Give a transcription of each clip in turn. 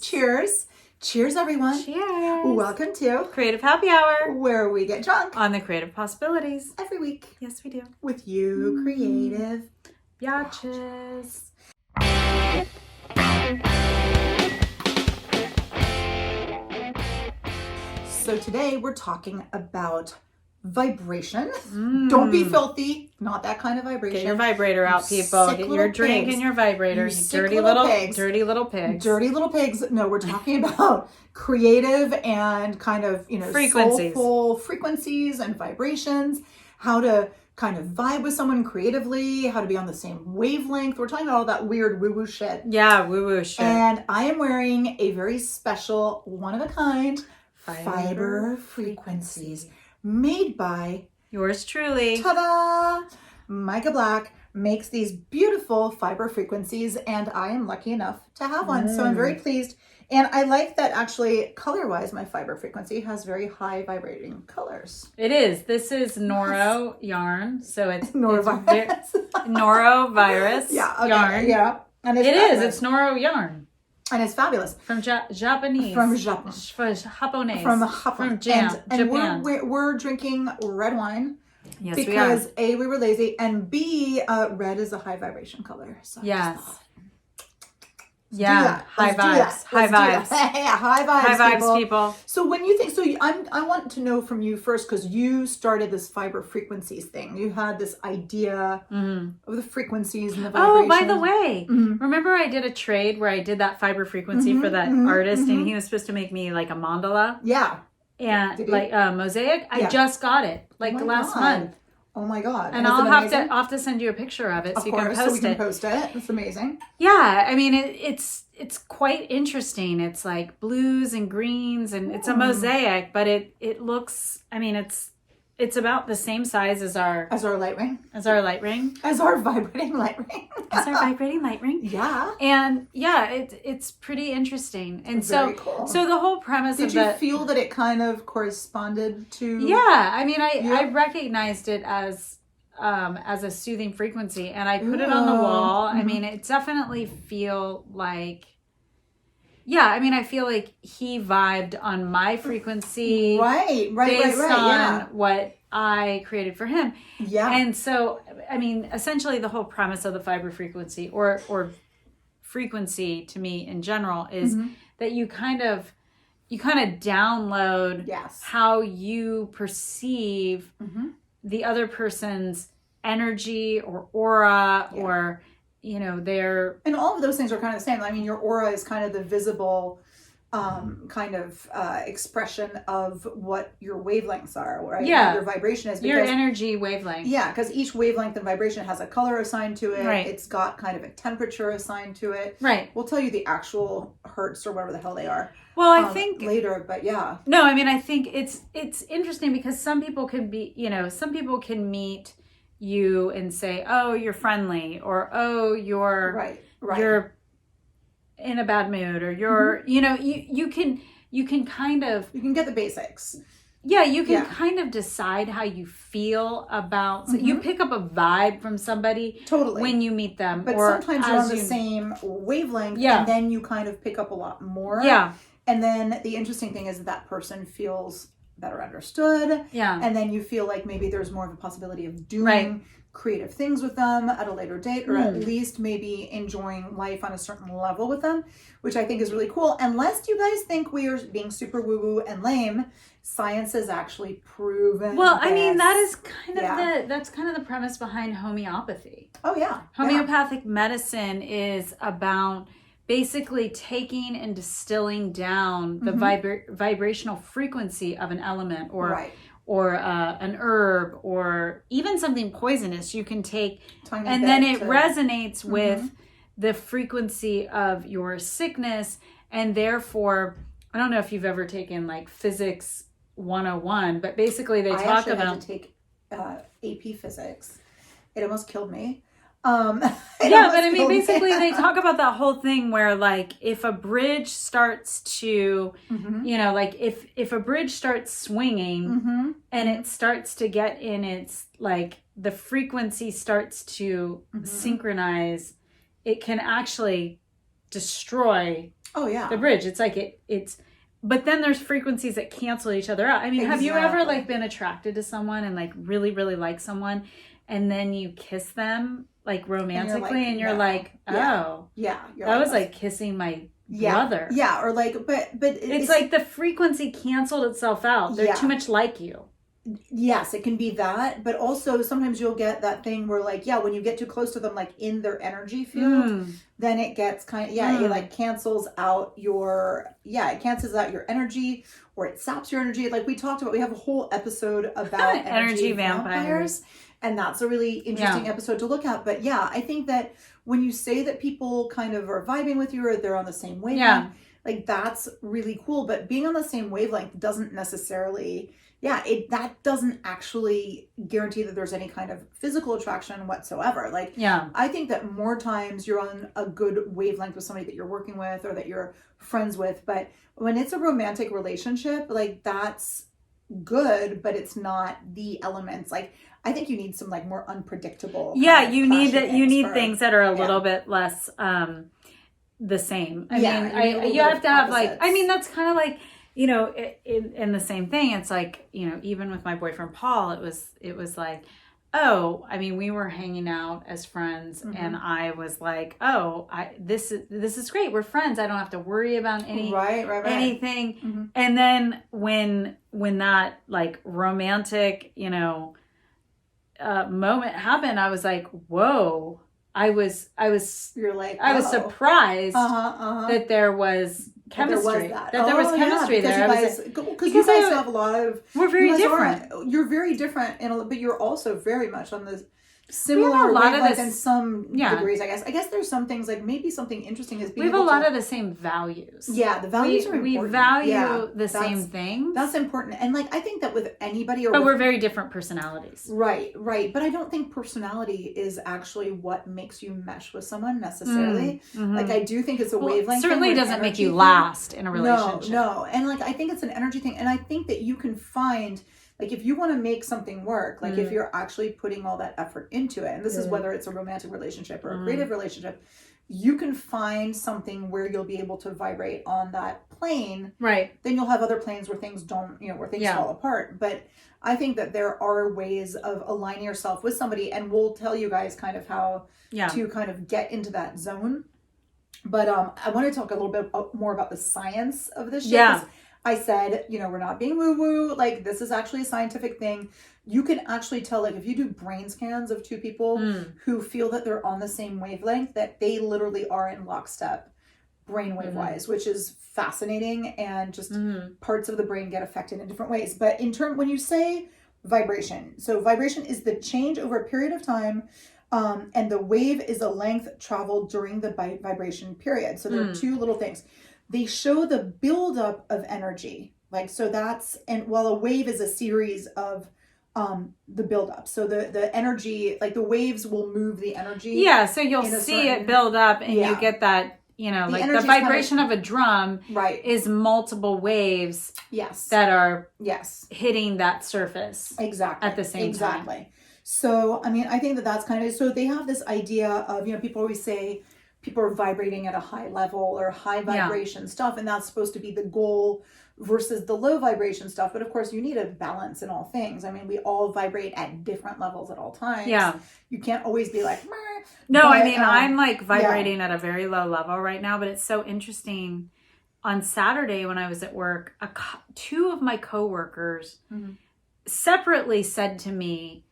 Cheers. Cheers, everyone. Cheers. Welcome to Creative Happy Hour, where we get drunk on the creative possibilities. every week Yes, we do. with you, creative Biatches. So today we're talking about vibration. Don't be filthy. Not that kind of vibration. Get your vibrator out, people. sick Get little your drink pigs. and your vibrator. You You sick dirty little little pigs. dirty little pigs. Dirty little pigs. No, we're talking about creative and kind of, Frequencies. soulful frequencies and vibrations. How to kind of vibe with someone creatively. How to be on the same wavelength. We're talking about all that weird woo-woo shit. Yeah, woo-woo shit. And I am wearing a very special, one-of-a-kind fiber frequencies made by, Yours truly. ta-da! Micah Black makes these beautiful fiber frequencies, and I am lucky enough to have one. So I'm very pleased. And I like that actually, color-wise, my fiber frequency has very high vibrating colors. It is. This is Noro yarn. So it's Norovirus. Norovirus yarn. Yeah. And It is. fabulous. It's Noro yarn. And it's fabulous. From Japanese. From Japan. Japanese. From Japan. From Japan. And we're drinking red wine. Yes, Because we are. A, we were lazy, and B, red is a high vibration color. So Yes. do Yeah. that. High Let's do vibes. that. High Let's do vibes. that. Yeah, high vibes, High vibes, people. So when you think, I want to know from you first, because you started this fiber frequencies thing. You had this idea of the frequencies and the vibrations. Oh, by the way, remember I did a trade where I did that fiber frequency for that artist, and he was supposed to make me like a mandala Yeah. and Did he? like a mosaic. I Yeah. just got it Oh my last God. month, Oh my God. and Is I'll it have amazing? to send you a picture of it Of so you course, can so post we can it. post it. It's amazing. Yeah, I mean it's quite interesting. It's like blues and greens, and it's a mosaic, but it looks. I mean, it's about the same size as our Light ring. light ring, As our vibrating light ring. as our vibrating light ring. Yeah. And yeah, it's pretty interesting. And Very cool. so the whole premise Did of you the feel that it kind of corresponded to? yeah, I mean, I Yeah. recognized it as a soothing frequency, and I put it on the wall. I mean, it definitely feel like. Yeah, I mean, I feel like he vibed on my frequency, Right. based on Yeah. what I created for him. Yeah. And so, I mean, essentially the whole premise of the fiber frequency or frequency to me in general is that you kind of download Yes. how you perceive the other person's energy or aura or, their... And all of those things are kind of the same. I mean, your aura is kind of the visible expression of what your wavelengths are, right? Yeah. What your vibration is. your energy wavelength. Yeah, because each wavelength and vibration has a color assigned to it. Right. It's got kind of a temperature assigned to it. Right. We'll tell you the actual hertz or whatever the hell they are. Well, I think... later, but yeah. No, I mean, I think it's interesting because some people can meet you and say, oh, you're friendly, or oh, you're you're in a bad mood, or you're you can kind of, you can get the basics. yeah, you can kind of decide how you feel about, so you pick up a vibe from somebody Totally. when you meet them, But or sometimes you're on the same wavelength, and then you kind of pick up a lot more. Yeah. And then the interesting thing is that person feels better understood. Yeah. And then you feel like maybe there's more of a possibility of doing creative things with them at a later date, or at least maybe enjoying life on a certain level with them, which I think is really cool. Unless you guys think we are being super woo-woo and lame, science has actually proven. Well, I mean, this. that is kind of the premise behind homeopathy. Oh yeah. Homeopathic medicine is about basically taking and distilling down the vibrational frequency of an element or an herb or even something poisonous you can take, and then it resonates with the frequency of your sickness, and therefore, I don't know if you've ever taken like physics 101, but basically they talk about... I had to take AP physics. It almost killed me. Yeah, but I mean, basically they talk about that whole thing where, like, if a bridge starts to, like if a bridge starts swinging and it starts to get in its, like, the frequency starts to synchronize, it can actually destroy Oh yeah. The bridge. It's like it's but then there's frequencies that cancel each other out. I mean, have you ever like been attracted to someone and like really, really like someone and then you kiss them like romantically and you're like, oh. Yeah. That was like kissing my brother. Yeah, or like but it's like the frequency canceled itself out. They're too much like you. Yes, it can be that, but also sometimes you'll get that thing where like, when you get too close to them, like in their energy field, then it gets kind of, it like cancels out it cancels out your energy, or it saps your energy. Like we talked about, we have a whole episode about energy vampires, and that's a really interesting episode to look at. But I think that when you say that people kind of are vibing with you or they're on the same wavelength, like that's really cool. But being on the same wavelength doesn't necessarily... that doesn't actually guarantee that there's any kind of physical attraction whatsoever. Like, I think that more times you're on a good wavelength with somebody that you're working with or that you're friends with. But when it's a romantic relationship, like that's good, but it's not the elements. Like, I think you need some like more unpredictable. You need things that are a little bit less the same. I mean, you have to have like, I mean, that's kind of like, you know, in the same thing, it's like, you know, even with my boyfriend Paul, it was like, oh, I mean, we were hanging out as friends, and I was like, oh, this is great. We're friends. I don't have to worry about anything. And then when that like romantic, you know, moment happened, I was like, whoa. I was surprised that there was chemistry. There was chemistry there. Because you guys have a lot of... We're very different. You're very different, but you're also very much on the similar wavelength in some degrees, I guess. I guess there's some things, like maybe something interesting is being we have a lot of the same values. Yeah, the values are important. We value the same things. That's important. And like, I think that with anybody... But we're very different personalities. Right. But I don't think personality is actually what makes you mesh with someone necessarily. Like, I do think it's a wavelength thing. Certainly doesn't make you last in a relationship. No. And like, I think it's an energy thing. And I think that you can find... Like, if you want to make something work, like if you're actually putting all that effort into it, and this is whether it's a romantic relationship or a creative relationship, you can find something where you'll be able to vibrate on that plane. Right. Then you'll have other planes where things don't, where things fall apart. But I think that there are ways of aligning yourself with somebody, and we'll tell you guys kind of how to kind of get into that zone. But I want to talk a little bit more about the science of this shit. Yeah. I said, we're not being woo-woo. Like, this is actually a scientific thing. You can actually tell, like, if you do brain scans of two people who feel that they're on the same wavelength, that they literally are in lockstep brainwave-wise, which is fascinating. And just parts of the brain get affected in different ways. But when you say vibration, so vibration is the change over a period of time, and the wave is a length traveled during the vibration period. So there are two little things. They show the buildup of energy. Like, so while a wave is a series of the buildup. So the energy, like the waves will move the energy. Yeah, so you'll see it build up and you get that, like the vibration of a drum is multiple waves that are hitting that surface at the same time. So, I mean, I think that's kind of, so they have this idea of, people always say, people are vibrating at a high level or high vibration stuff, and that's supposed to be the goal versus the low vibration stuff. But of course, you need a balance in all things. I mean, we all vibrate at different levels at all times. Yeah. You can't always be like, meh. No, but, I mean, I'm like vibrating at a very low level right now, but it's so interesting. On Saturday when I was at work, two of my coworkers separately said to me,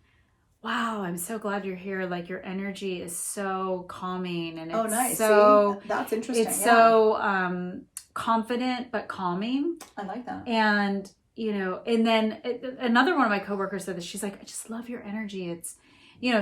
wow, I'm so glad you're here. Like, your energy is so calming, and it's nice. So see? That's interesting. It's so confident but calming. I like that. And and then another one of my coworkers said that she's like, I just love your energy. It's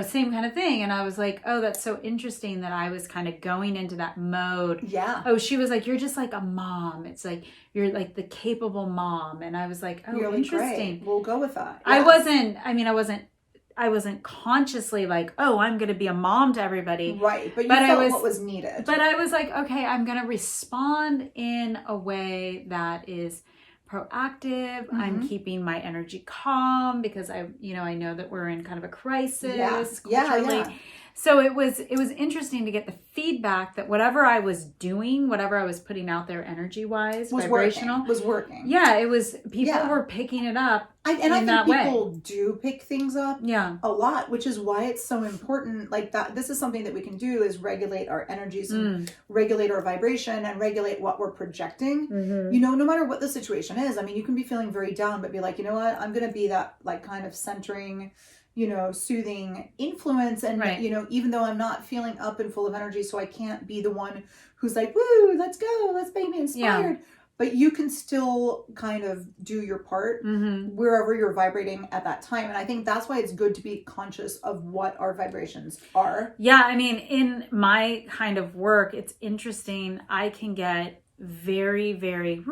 same kind of thing. And I was like, oh, that's so interesting that I was kind of going into that mode. Yeah. Oh, she was like, you're just like a mom. It's like you're like the capable mom. And I was like, oh, you're interesting. Great. We'll go with that. Yeah. I wasn't consciously like, oh, I'm going to be a mom to everybody. Right. But you felt what was needed. But I was like, okay, I'm going to respond in a way that is proactive. I'm keeping my energy calm because I know that we're in kind of a crisis culturally. So it was interesting to get the feedback that whatever I was doing, whatever I was putting out there energy wise, vibrational, was working. Yeah, it was. People were picking it up. I think people do pick things up a lot, which is why it's so important. Like that, this is something that we can do is regulate our energies and regulate our vibration and regulate what we're projecting. You know, no matter what the situation is. I mean, you can be feeling very down, but be like, you know what, I'm going to be that like kind of centering, you know, soothing influence. And, you know, even though I'm not feeling up and full of energy, so I can't be the one who's like, woo, let's go, let's make me inspired. Yeah. But you can still kind of do your part wherever you're vibrating at that time. And I think that's why it's good to be conscious of what our vibrations are. Yeah, I mean, in my kind of work, it's interesting. I can get very, very,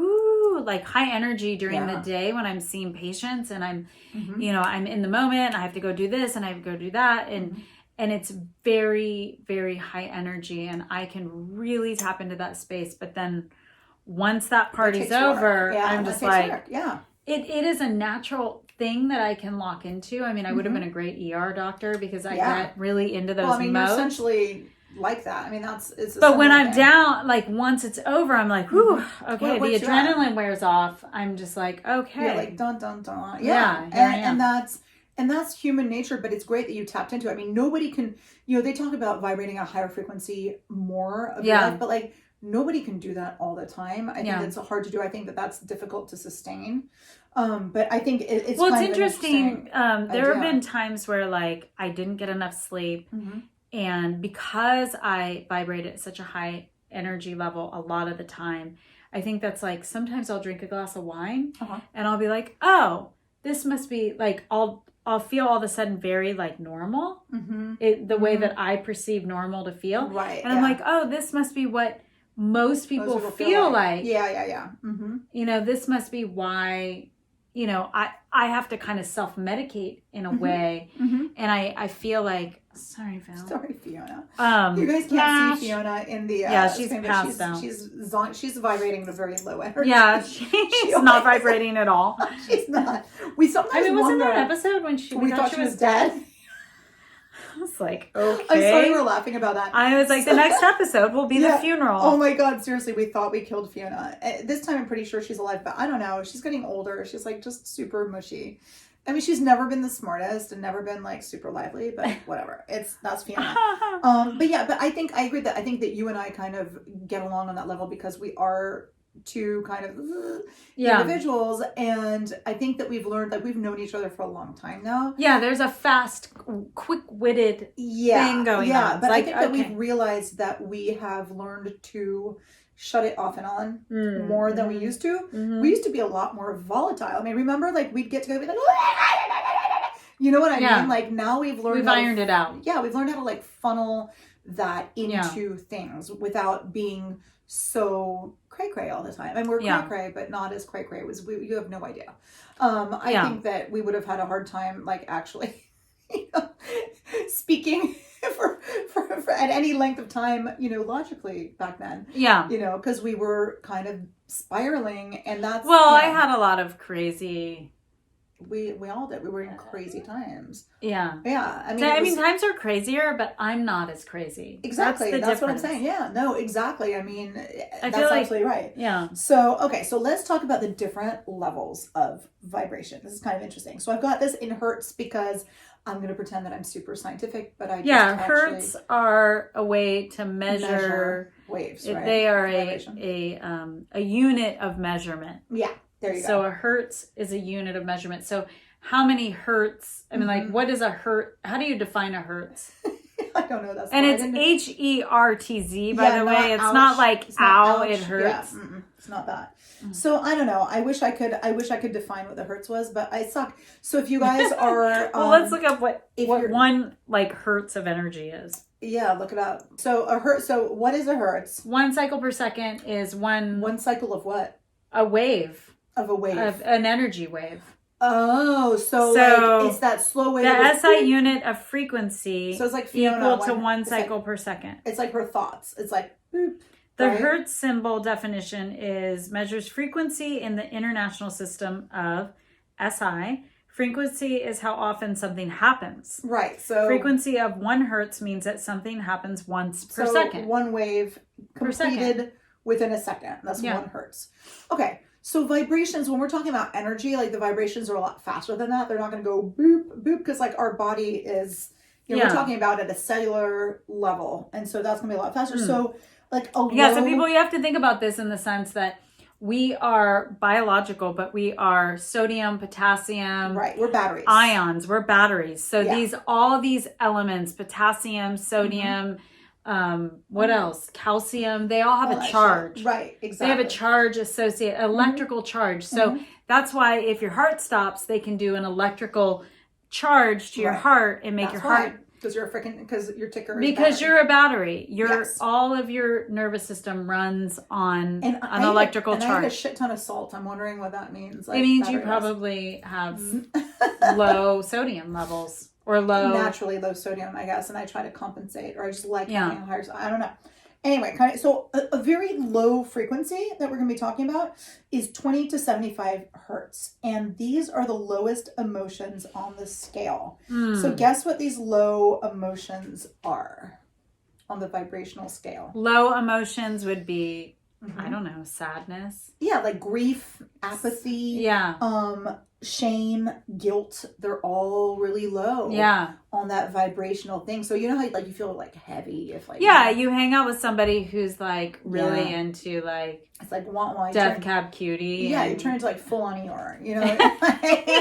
like high energy during the day when I'm seeing patients and I'm, you know, I'm in the moment. I have to go do this and I have to go do that. And it's very, very high energy. And I can really tap into that space. But then once that party's over, I'm just like, it is a natural thing that I can lock into. I mean, I would have been a great ER doctor because I get really into those modes. You're essentially like that. I mean, it's but when I'm down, like once it's over, I'm like, whew, okay, the adrenaline wears off. I'm just like, okay. You're like, dun, dun, dun. Yeah. And that's human nature, but it's great that you tapped into it. I mean, nobody can, you know, they talk about vibrating at a higher frequency more of your life, but like, nobody can do that all the time. I think it's hard to do. I think that's difficult to sustain. But I think it's well, it's interesting. There have been times where like I didn't get enough sleep, and because I vibrate at such a high energy level a lot of the time, I think that's like sometimes I'll drink a glass of wine and I'll be like, oh, this must be like I'll feel all of a sudden very like normal, the way that I perceive normal to feel, right? And I'm like, oh, this must be what most people feel like. You know, this must be why, you know, I have to kind of self-medicate in a way. And I feel like, sorry, Fiona. You guys can't see Fiona in the she's passed down. She's vibrating at a very low energy. Yeah, she's not vibrating at all. She's not. We sometimes wasn't there an episode when we thought she was dead? I was like, okay. I'm sorry we're laughing about that. I was like, the next episode will be the funeral. Oh my God, seriously, we thought we killed Fiona. This time I'm pretty sure she's alive, but I don't know. She's getting older. She's like just super mushy. I mean, she's never been the smartest and never been like super lively, but whatever. That's Fiona. But I agree that I think that you and I kind of get along on that level because we are two kind of individuals, and I think that we've learned that we've known each other for a long time now. Yeah, there's a fast, quick-witted thing going on. But like, I think that we've realized that we have learned to shut it off and on more than we used to. We used to be a lot more volatile. I mean, remember, like we'd get together and be like, you know what I mean? Like now we've ironed it out. Yeah, we've learned how to like funnel that into things without being so cray-cray all the time. And we're cray-cray, but not as cray-cray. You have no idea. I think that we would have had a hard time, like, actually, you know, speaking for at any length of time, you know, logically back then. Yeah. You know, because we were kind of spiraling, and that's... Well, I had a lot of crazy... We all did. We were in crazy times. Yeah. Yeah. I mean, times are crazier, but I'm not as crazy. Exactly. That's what I'm saying. Yeah. No, exactly. I mean, that's absolutely right. Yeah. So, okay. So let's talk about the different levels of vibration. This is kind of interesting. So I've got this in Hertz because I'm going to pretend that I'm super scientific, but I just Hertz are a way to measure waves, right? They are a unit of measurement. Yeah. There you go. So a Hertz is a unit of measurement. So how many Hertz? I mean, like, what is a Hertz? How do you define a Hertz? I don't know. That's and it's HERTZ, by the way. It's not like ow, it hurts. Yeah. It's not that. So I don't know. I wish I could define what the Hertz was, but I suck. So if you guys are, well, let's look up what one like Hertz of energy is. Yeah, look it up. So a Hertz. So what is a Hertz? 1 cycle per second is one cycle of what? A wave. Of a wave. Of an energy wave. Oh, so like it's that slow wave. The SI unit of frequency so it's like Fiona, equal to 1 cycle per second. It's like her thoughts. It's like boop. The Hertz symbol definition measures frequency in the international system of SI Frequency is how often something happens. Right. So frequency of 1 hertz means that something happens once per so second. one wave completed within a second. That's 1 hertz. Okay. So vibrations, when we're talking about energy, like the vibrations are a lot faster than that. They're not going to go boop, boop, because like our body is, we're talking about at a cellular level. And so that's going to be a lot faster. So like so people, you have to think about this in the sense that we are biological, but we are sodium, potassium. Right, we're batteries. Ions, we're batteries. So all these elements, potassium, sodium, what else? Calcium, they all have a charge. Right, exactly. They have a charge associated, electrical charge. So that's why if your heart stops, they can do an electrical charge to your heart and make your heart. Because your ticker is because you're a battery. All of your nervous system runs on an electrical charge. I have a shit ton of salt. I'm wondering what that means. Like, it means you probably have low sodium levels or naturally low sodium, I guess. And I try to compensate, or I just like having higher. I don't know. Anyway, so a very low frequency that we're going to be talking about is 20 to 75 hertz. And these are the lowest emotions on the scale. So guess what these low emotions are on the vibrational scale? Low emotions would be, I don't know, sadness. Yeah, like grief, apathy. Shame, guilt, they're all really low on that vibrational thing. So you know how like you feel like heavy if like you hang out with somebody who's like really into like it's like Death Cab Cutie. Yeah, you turn into like full on ER, you know.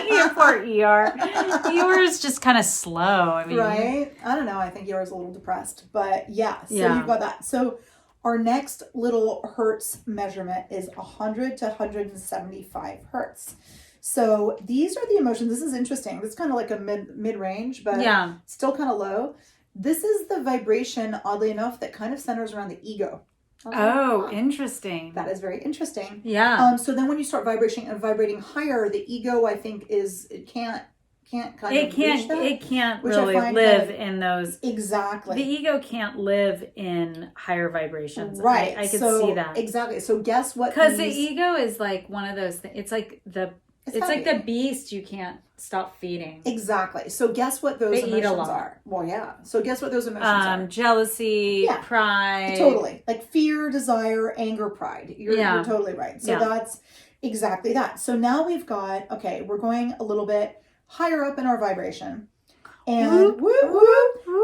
Your poor ER. ER is just kind of slow. I mean, right? I don't know. I think ER is a little depressed, but so you've got that. So our next little hertz measurement is 100 to 175 hertz. So these are the emotions. This is interesting. This is kind of like a mid-range, but still kind of low. This is the vibration, oddly enough, that kind of centers around the ego. Interesting. That is very interesting. Yeah. So then when you start vibrating higher, the ego, I think, it can't really live in those. Exactly. The ego can't live in higher vibrations. Right. I could see that. Exactly. So guess what? Because the ego is like one of those things. It's like like the beast you can't stop feeding. Exactly. So guess what those emotions are? Well, yeah. So guess what those emotions are? Jealousy, pride. Totally. Like fear, desire, anger, pride. You're totally right. So that's exactly that. So now we've got, we're going a little bit higher up in our vibration. And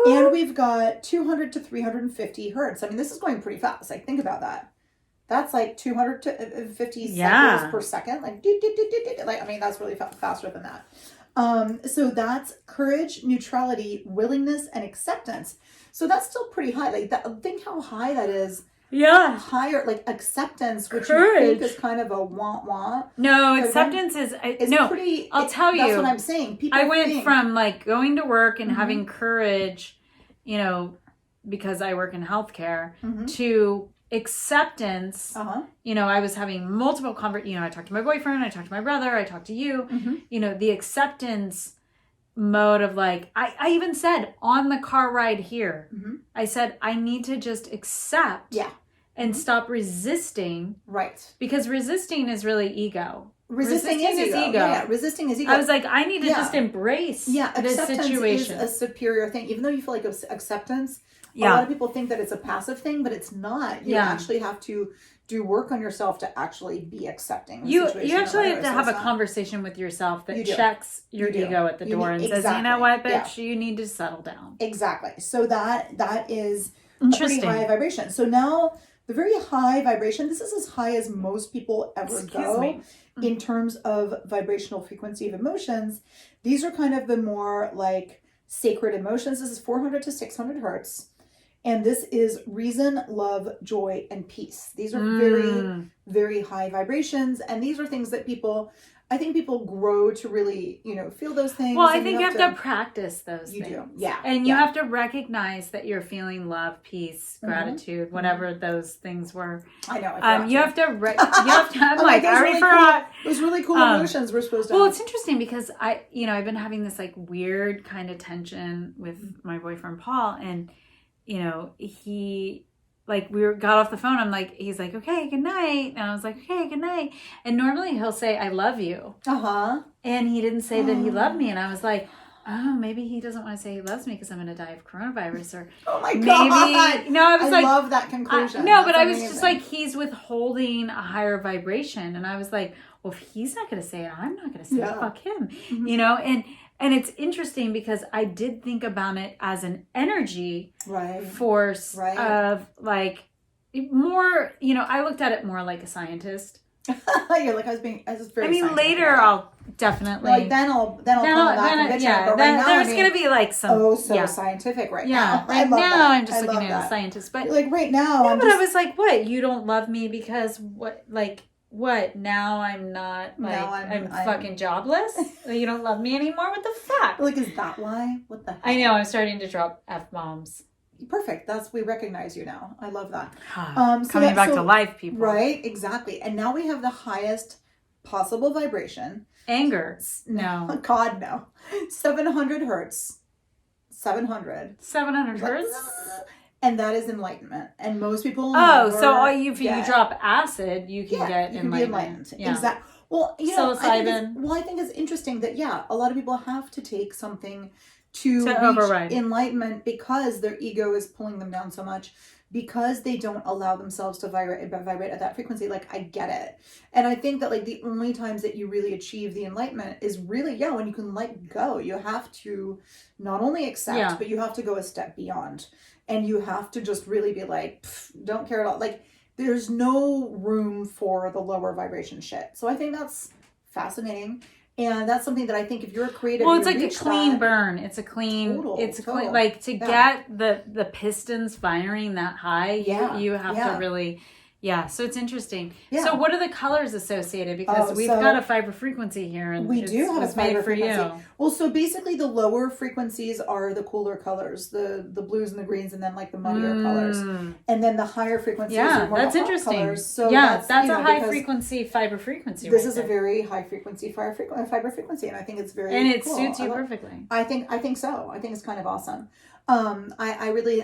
and we've got 200 to 350 hertz. I mean, this is going pretty fast. Like, think about that. That's like 250 cycles per second. Like, I mean, that's really faster than that. So that's courage, neutrality, willingness, and acceptance. So that's still pretty high. Like, think how high that is. Yeah. Higher, like acceptance, which you think is kind of a want. No, acceptance is pretty. I'll tell you. That's what I'm saying. People I went from like going to work and having courage, because I work in healthcare, to acceptance. I was having multiple I talked to my boyfriend, I talked to my brother, I talked to you. The acceptance mode of like, I even said on the car ride here, I said I need to just accept and stop resisting, right? Because resisting is really ego. Resisting is ego. Yeah, resisting is ego. I was like, I need to just embrace this situation. Is a superior thing, even though you feel like acceptance. A lot of people think that it's a passive thing, but it's not. You actually have to do work on yourself to actually be accepting. You actually have to have a conversation with yourself that checks your ego at the door and says, you know what, bitch, you need to settle down. Exactly. So that is a pretty high vibration. So now the very high vibration, this is as high as most people ever go in terms of vibrational frequency of emotions. These are kind of the more like sacred emotions. This is 400 to 600 hertz. And this is reason, love, joy, and peace. These are very, very high vibrations. And these are things that I think people grow to really, feel those things. Well, I think you have to practice those things. You do. Yeah. And you have to recognize that you're feeling love, peace, gratitude, whatever those things were. I know. You have to, I'm like, I already forgot. Those really cool emotions we're supposed to Well, it's interesting because I've been having this like weird kind of tension with my boyfriend, Paul, and he like we got off the phone. I'm like, he's like, okay, good night. And I was like, okay, good night. And normally he'll say, I love you. And he didn't say that he loved me. And I was like, oh, maybe he doesn't want to say he loves me because I'm going to die of coronavirus, or oh my maybe, God. No, I was like, love that conclusion. No, but I was just like, he's withholding a higher vibration. And I was like, well, if he's not going to say it, I'm not going to say it. Fuck him, you know? And it's interesting because I did think about it as an energy force of like more, you know, I looked at it more like a scientist. You're like, I was very scientific. Later I'll definitely, like then I'll come back and but right now there's going to be like some, scientific right now. Right now I'm just looking at a scientist, but like right now. No, but I was like, what? You don't love me because what? Like, what? Now I'm not, like, I'm fucking jobless? You don't love me anymore? What the fuck? Like, is that why? What the heck? I know, I'm starting to drop F-bombs. Perfect. We recognize you now. I love that. Coming back to life, people. Right, exactly. And now we have the highest possible vibration. Anger. No. God, no. 700 hertz. 700. 700 hertz? And that is enlightenment. And most people so if you drop acid, you can get you enlightenment. Can be enlightened. Yeah. Exactly. Well, you know, psilocybin. I think it's interesting that, a lot of people have to take something to reach override enlightenment because their ego is pulling them down so much, because they don't allow themselves to vibrate at that frequency. Like, I get it. And I think that, like, the only times that you really achieve the enlightenment is really, when you can let go. You have to not only accept, but you have to go a step beyond. And you have to just really be like, don't care at all. Like, there's no room for the lower vibration shit. So I think that's fascinating. And that's something that I think if you're a creative, it's like a clean burn. It's a clean, clean, like to get the pistons firing that high, you have to really, so it's interesting. Yeah. So what are the colors associated? Because we've got a fiber frequency here, and we do have a fiber frequency. You. Well, so basically the lower frequencies are the cooler colors, the blues and the greens, and then like the muddier colors. And then the higher frequencies are more the hot colors. So that's a high frequency fiber frequency. This is a very high frequency fiber frequency, and I think it's very and it cool. suits you perfectly. I think so. I think it's kind of awesome. I really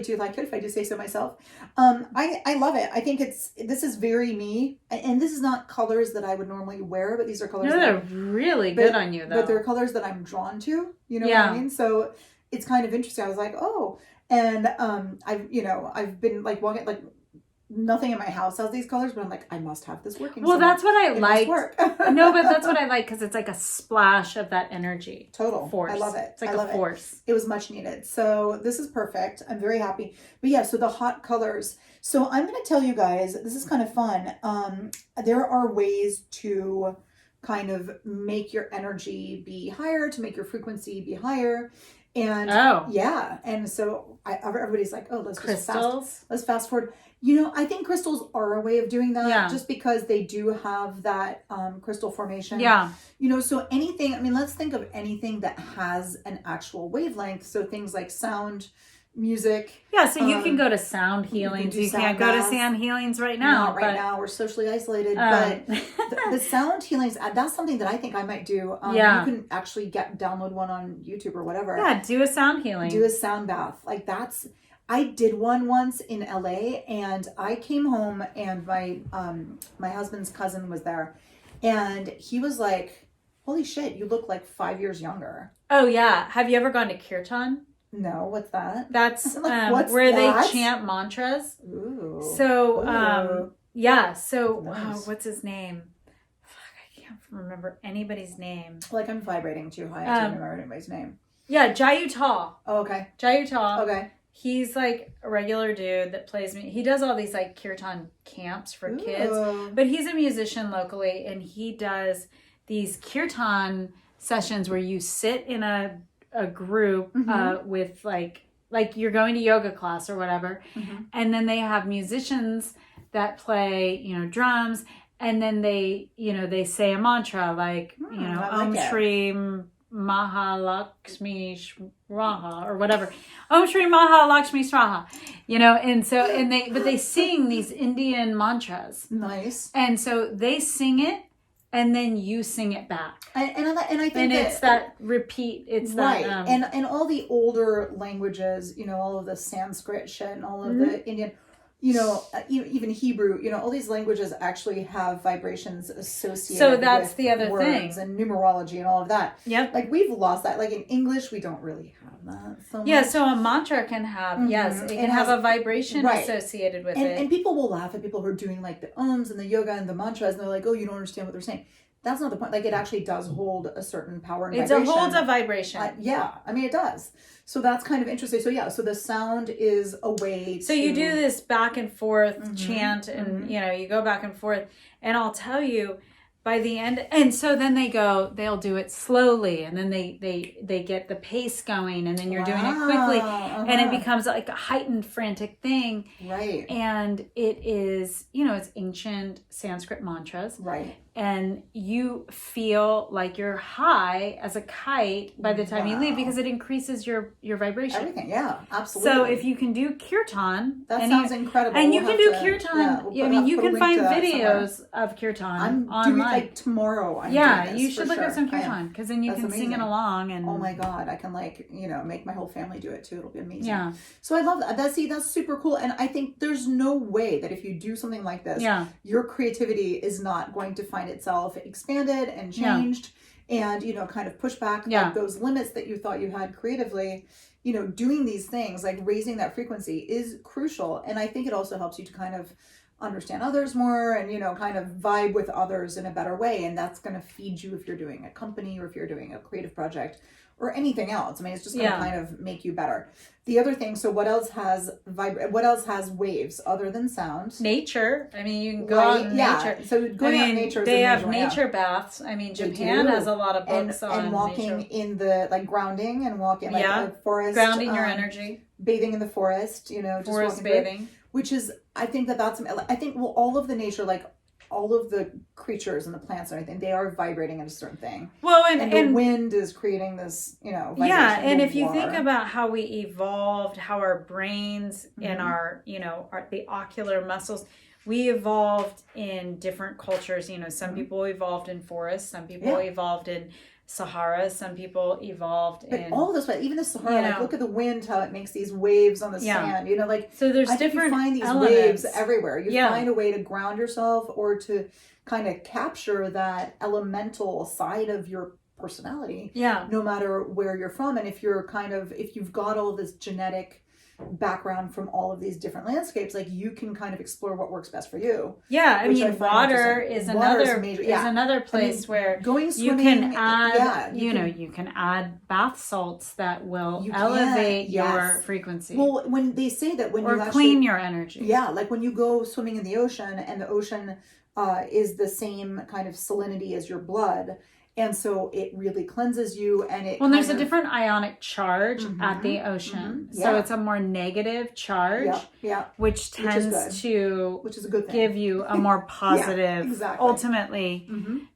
do like it, if I do say so myself. I love it. I think this is very me, and this is not colors that I would normally wear, but these are colors they're really good on you, though. But they're colors that I'm drawn to, you know what I mean? So it's kind of interesting. I was like, and I've been like walking, like, nothing in my house has these colors, but I'm like, I must have this working. Well, that's what I like. No, but that's what I like, because it's like a splash of that energy. Total force. I love it. It's like a force. It was much needed. So this is perfect. I'm very happy. But so the hot colors. So I'm going to tell you guys, this is kind of fun. There are ways to kind of make your energy be higher, to make your frequency be higher. And and so everybody's like, let's fast forward. You know, I think crystals are a way of doing that, just because they do have that crystal formation. Yeah. You know, so anything, I mean, let's think of anything that has an actual wavelength. So things like sound, music. Yeah, so you can go to sound healings. You can't go to sound healings right now. Not right now. We're socially isolated. But the sound healings, that's something that I think I might do. You can actually download one on YouTube or whatever. Yeah, do a sound healing. Do a sound bath. Like I did one once in LA, and I came home, and my husband's cousin was there, and he was like, holy shit, you look like 5 years younger. Oh yeah. Have you ever gone to Kirtan? No, what's that? That's where they chant mantras. Ooh. So so nice. What's his name? I can't remember anybody's name. Like, I'm vibrating too high to remember anybody's name. Yeah, Jayuta. Oh, okay. Jayuta. Okay. He's like a regular dude that plays me. He does all these like kirtan camps for kids, but he's a musician locally, and he does these kirtan sessions where you sit in a group with like you're going to yoga class or whatever, and then they have musicians that play, drums, and then they say a mantra like Om Shri Mahalakshmi Swaha or whatever. Om Shri Mahalakshmi Swaha. But they sing these Indian mantras. Nice. And so they sing it, and then you sing it back. And I think and it's that repeat. It's right. That and all the older languages, all of the Sanskrit shit and all of the Indian, even Hebrew, all these languages actually have vibrations associated. So that's with the other words thing, and numerology and all of that. Yep. Like we've lost that. Like in English, we don't really have that so much. Yeah. So a mantra can have it can have a vibration associated with it. And people will laugh at people who are doing like the ohms and the yoga and the mantras, and they're like, "Oh, you don't understand what they're saying." That's not the point. Like it actually does hold a certain power and vibration. It holds a vibration. Yeah, I mean it does. So that's kind of interesting. So the sound is a way. So you do this back and forth chant, and you go back and forth, and I'll tell you, by the end, and so then they'll do it slowly, and then they get the pace going, and then you're doing it quickly, and it becomes like a heightened, frantic thing. Right. And it is, it's ancient Sanskrit mantras. Right. And you feel like you're high as a kite by the time you leave, because it increases your vibration. Everything, yeah, absolutely. So if you can do Kirtan, that sounds incredible. And you can do Kirtan. You can find videos of Kirtan online. Doing it like tomorrow. You should look up some Kirtan, because then you can sing it along. And oh my God, I can make my whole family do it too. It'll be amazing. Yeah. So I love that. That's super cool. And I think there's no way that if you do something like this, your creativity is not going to find itself expanded and changed and kind of push back like those limits that you thought you had creatively. Doing these things like raising that frequency is crucial, and I think it also helps you to kind of understand others more and kind of vibe with others in a better way, and that's going to feed you if you're doing a company or if you're doing a creative project or anything else. I mean, it's just going to kind of make you better. The other thing, so what else has waves other than sound? Nature. I mean, you can go out in nature. So going out in nature is they have nature baths. I mean, Japan has a lot of books on and walking nature. In the grounding and walking like forest, grounding your energy, bathing in the forest. Just forest bathing, which is I think all of the nature, like all of the creatures and the plants and everything, they are vibrating at a certain thing. Well, and the wind is creating this, vibration. Yeah, and if you think about how we evolved, how our brains and our, the ocular muscles, we evolved in different cultures. Some people evolved in forests, some people evolved in Sahara, some people evolved in all this way, even the Sahara, look at the wind, how it makes these waves on the sand, so there's different you find these elements. Waves everywhere. You find a way to ground yourself or to kind of capture that elemental side of your personality, no matter where you're from. And if you've got all this genetic background from all of these different landscapes, like you can kind of explore what works best for you. I mean, water is another place where going swimming, you can add you can add bath salts that will elevate your frequency. Well, when they say that when you clean your energy, like when you go swimming in the ocean, and the ocean is the same kind of salinity as your blood. And so it really cleanses you, and there's a different ionic charge at the ocean. So it's a more negative charge, which tends to which is a good thing. Give you a more positive, ultimately,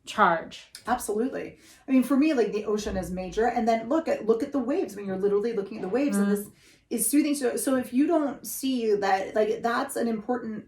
charge. Absolutely. I mean, for me, like the ocean is major, and then look at the waves. I mean, you're literally looking at the waves, and this is soothing. So if you don't see that, like that's an important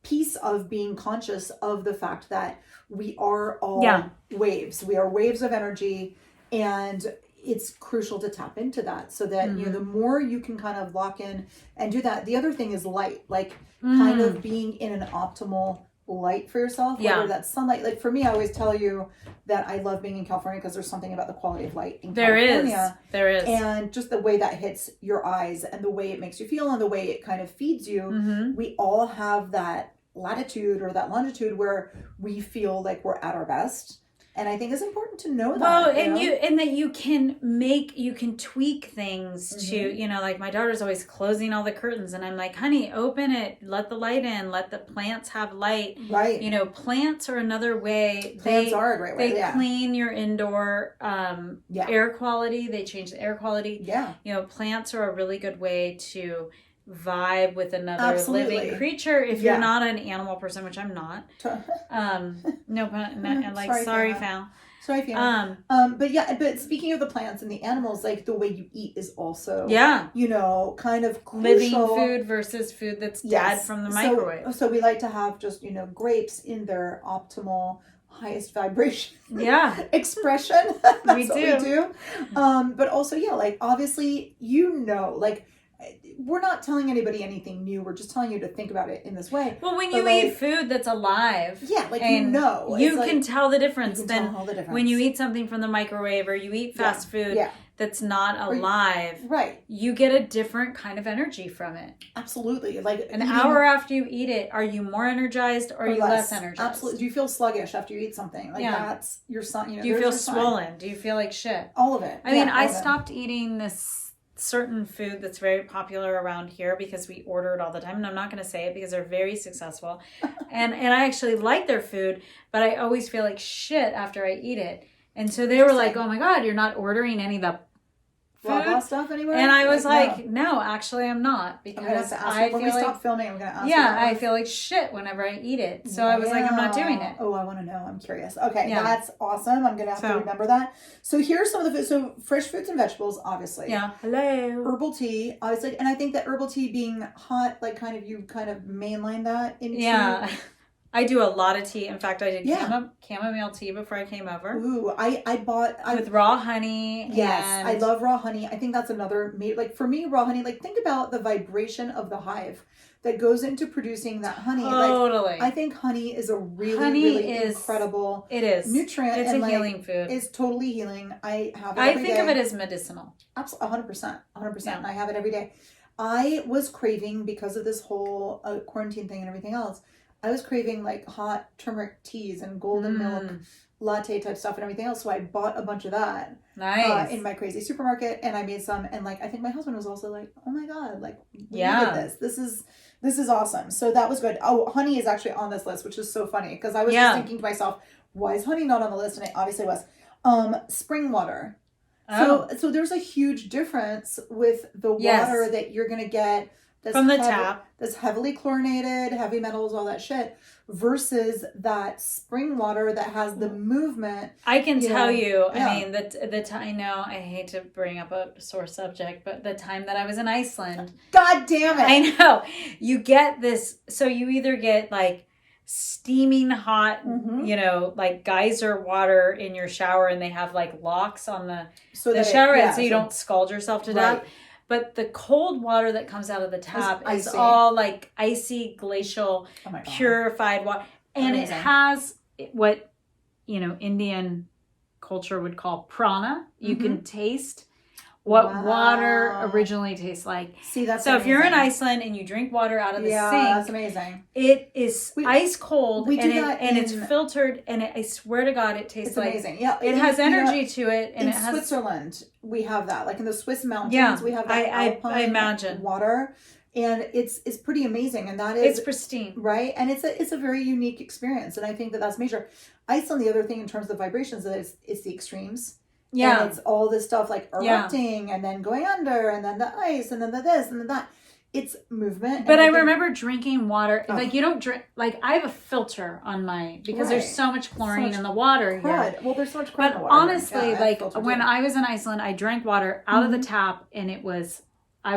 piece of being conscious of the fact that we are all waves. We are waves of energy, and it's crucial to tap into that so that the more you can kind of lock in and do that. The other thing is light, like kind of being in an optimal light for yourself, whether that's sunlight. Like for me, I always tell you that I love being in California because there's something about the quality of light in California. There is. And just the way that hits your eyes and the way it makes you feel and the way it kind of feeds you. We all have that latitude or that longitude where we feel like we're at our best, and I think it's important to know that. Well, and that you can tweak things to, like my daughter's always closing all the curtains, and I'm like, honey, open it, let the light in, let the plants have light. Right. Plants are another way. Plants are a great way. They clean your indoor air quality. They change the air quality. Yeah. Plants are a really good way to vibe with another living creature if you're not an animal person, which I'm not. Sorry, Fal. But speaking of the plants and the animals, like the way you eat is also kind of crucial. Living food versus food that's dead from the microwave. So we like to have just grapes in their optimal highest vibration expression. That's what we do. But also like obviously like we're not telling anybody anything new. We're just telling you to think about it in this way. Well, when you eat food that's alive, you can tell the difference. When you eat something from the microwave or you eat fast food that's not alive, you get a different kind of energy from it. Absolutely. Like an hour after you eat it, are you more energized or are you less energized? Absolutely. Do you feel sluggish after you eat something? Like that's your sign. Do you feel swollen? Do you feel like shit? All of it. I mean, I stopped eating this certain food that's very popular around here because we order it all the time, and I'm not going to say it because they're very successful and I actually like their food, but I always feel like shit after I eat it. And so they were like, oh my God, you're not ordering any of the food stuff anywhere? And I was no, actually I'm not, because I feel when we stop filming, I'm going to ask I feel like shit whenever I eat it. So I was like, I'm not doing it. Oh, I want to know. I'm curious. Okay, that's awesome. I'm going to have to remember that. So here's some of the food. So fresh fruits and vegetables, obviously. Yeah. Hello. Herbal tea, obviously. And I think that herbal tea being hot, like you kind of mainline that into... Yeah. I do a lot of tea. In fact, I did chamomile tea before I came over. Ooh, I bought... with raw honey. Yes, I love raw honey. I think that's another... Like, for me, raw honey, like, think about the vibration of the hive that goes into producing that honey. Totally. Like, I think honey is a really incredible... It is. Nutrient. It's a healing food. It's totally healing. I have it every day. I think of it as medicinal. Absolutely, 100%. 100%. Yeah. I have it every day. I was craving, because of this whole quarantine thing and everything else, I was craving like hot turmeric teas and golden milk latte type stuff and everything else. So I bought a bunch of that in my crazy supermarket, and I made some. And like, I think my husband was also like, oh my God, like, we needed this. This is awesome. So that was good. Oh, honey is actually on this list, which is so funny because I was just thinking to myself, why is honey not on the list? And it obviously was. Spring water. Oh. So there's a huge difference with the water that you're going to get from the tap, that's heavily chlorinated, heavy metals, all that shit, versus that spring water that has the movement. I can tell you, I mean, the time, I know, I hate to bring up a sore subject, but the time that I was in Iceland. God damn it. I know. You get this, so you either get like steaming hot, like geyser water in your shower, and they have like locks on the shower, so you don't scald yourself to death. But the cold water that comes out of the tap is all like icy, glacial, purified water. And it has what, Indian culture would call prana. You can taste what water originally tastes like. See, that's so amazing. If you're in Iceland and you drink water out of the sink, that's amazing. It is ice cold, and it's filtered, and I swear to God, it tastes like amazing. Yeah, it has energy to it, and in Switzerland we have that. Like in the Swiss mountains, we have that alpine I imagine water. And it's pretty amazing, and that is it's pristine, right? And it's a very unique experience, and I think that's major. Iceland, the other thing in terms of vibrations is it's the extremes. Yeah, and it's all this stuff like erupting and then going under, and then the ice, and then the this, and then that. It's movement. But I remember drinking water. Like, you don't drink. Like, I have a filter on my, because there's so much chlorine in the water here. Well, there's so much chlorine in the water. But honestly, like when I was in Iceland, I drank water out of the tap, and I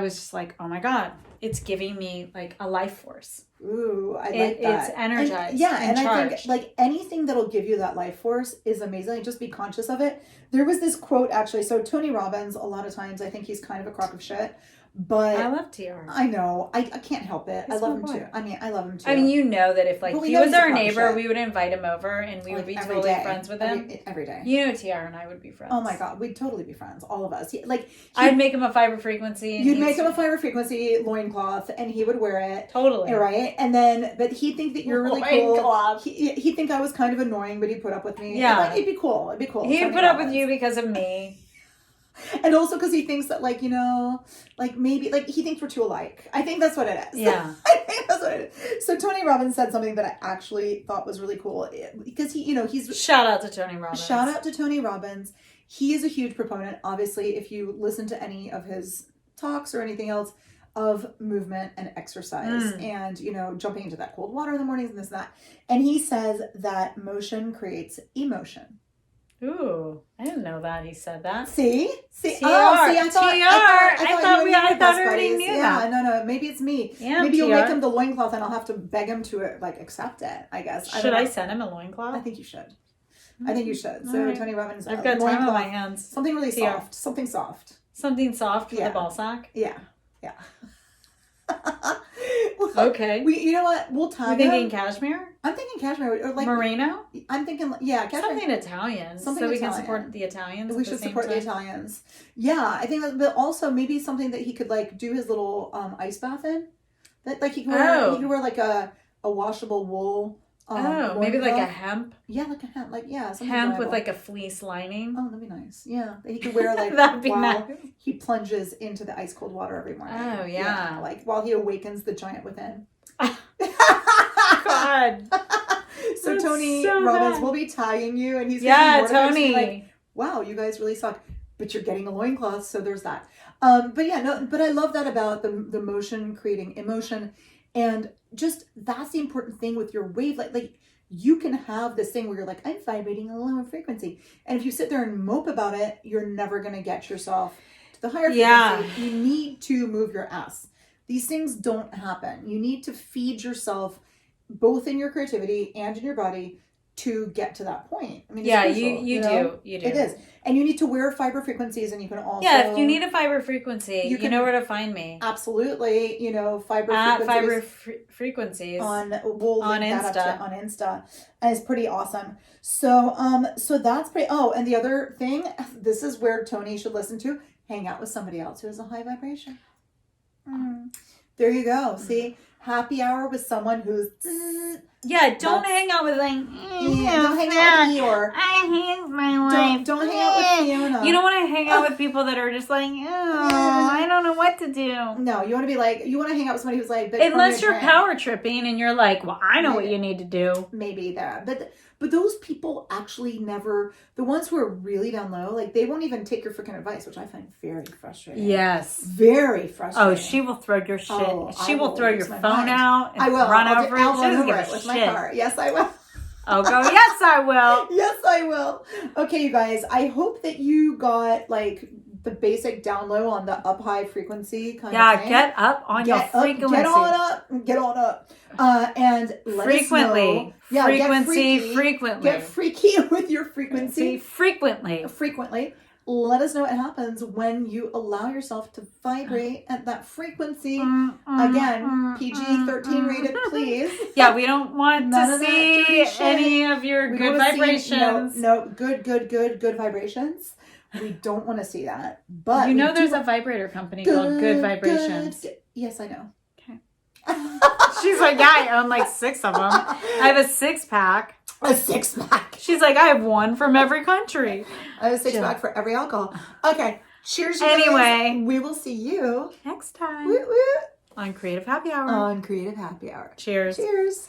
was just like, oh my God, it's giving me like a life force. Ooh, I like that. It's energized. And I think like anything that'll give you that life force is amazing. Like, just be conscious of it. There was this quote actually. So Tony Robbins, a lot of times I think he's kind of a crock of shit. But I love TR. I know. I can't help it. I love him too. I mean, I love him too. I mean, you know that if like he was our neighbor, we would invite him over and we would be totally friends with him. Every day. You know, TR and I would be friends. Oh my God. We'd totally be friends. All of us. I'd make him a fiber frequency. You'd make him a fiber frequency loincloth, and he would wear it. Totally. Right? And then, but he'd think that you're really cool. He'd think I was kind of annoying, but he'd put up with me. Yeah. It'd be cool. He'd put up with you because of me. And also because he thinks that, like, maybe, like, he thinks we're too alike. I think that's what it is. Yeah. I think that's what it is. So Tony Robbins said something that I actually thought was really cool. Because he's... Shout out to Tony Robbins. Shout out to Tony Robbins. He is a huge proponent, obviously, if you listen to any of his talks or anything else, of movement and exercise. And, jumping into that cold water in the mornings and this and that. And he says that motion creates emotion. Ooh, I didn't know that he said that. See? I thought we already knew that. Yeah, no, maybe it's me. Yeah, maybe you'll make him the loincloth and I'll have to beg him to accept it, I guess. Should I send him a loincloth? I think you should. So right. Tony Robbins, I've got time on my hands. Something really soft. Something soft. Something soft for the ball sack? Yeah. Yeah. Okay. You know what? We'll tag You thinking cashmere? I'm thinking cashmere or like merino. I'm thinking cashmere. Something Italian. Something so we Italian. can support the Italians. We should support the Italians. Yeah, I think that, but also maybe something that he could like do his little ice bath in. That like he could wear like a washable wool. Maybe like a hemp. Yeah, like a hemp. Like something hemp dryable. with like a fleece lining. Oh, that'd be nice. Yeah, that he could wear like that'd be while nice. he plunges into the ice cold water every morning. Oh yeah. Like while he awakens the giant within. God. So That's Tony so Robbins bad. will be tagging you, and he's gonna be Tony. Like, wow, you guys really suck, but you're getting a loincloth, so there's that. But I love that about the motion creating emotion, and just that's the important thing with your wavelength. Like you can have this thing where you're like, I'm vibrating a lower frequency, and if you sit there and mope about it, you're never gonna get yourself to the higher frequency. You need to move your ass. These things don't happen. You need to feed yourself both in your creativity and in your body to get to that point. I mean, it's crucial, you do. It is. And you need to wear fiber frequencies, and you can also... Yeah, if you need a fiber frequency, you know where to find me. Absolutely. Fiber frequencies. We'll link that up on Insta. And it's pretty awesome. So that's pretty... Oh, and the other thing, this is where Tony should listen to, hang out with somebody else who has a high vibration. There you go. See? Happy hour with someone who's... don't hang out with don't hang out with Eeyore. I hate my life. Don't hang out with Fiona. You don't want to hang out with people that are just like, I don't know what to do. No, you want to hang out with somebody who's like... Unless you're power tripping and you're like, well, I know what you need to do. Maybe that. But those people actually never... The ones who are really down low, like they won't even take your freaking advice, which I find very frustrating. Yes. Very frustrating. Oh, she will throw your shit. She will throw your phone out and I will. run over it. I'll run over it with with my car. Yes, I will. Oh, go, yes, I will. Yes, I will. Okay, you guys, I hope that you got like the basic down low on the up high frequency kind of thing. Get up on your frequency. Get on up. And let frequently. Us know. Yeah, frequently. Get freaky with your frequency. Frequently. Let us know what happens when you allow yourself to vibrate at that frequency. Again, PG-13 rated, please. Yeah, we don't want to see any of your good vibrations. No, good vibrations. We don't want to see that. But there's a vibrator company called Good Vibrations. Yes, I know. Okay. She's like, yeah, I own like 6 of them. I have a 6-pack. A 6-pack. She's like, I have one from every country. I have a 6-pack for every alcohol. Okay. Cheers, you guys. We will see you next time. Woo, woo. On Creative Happy Hour. Cheers. Cheers.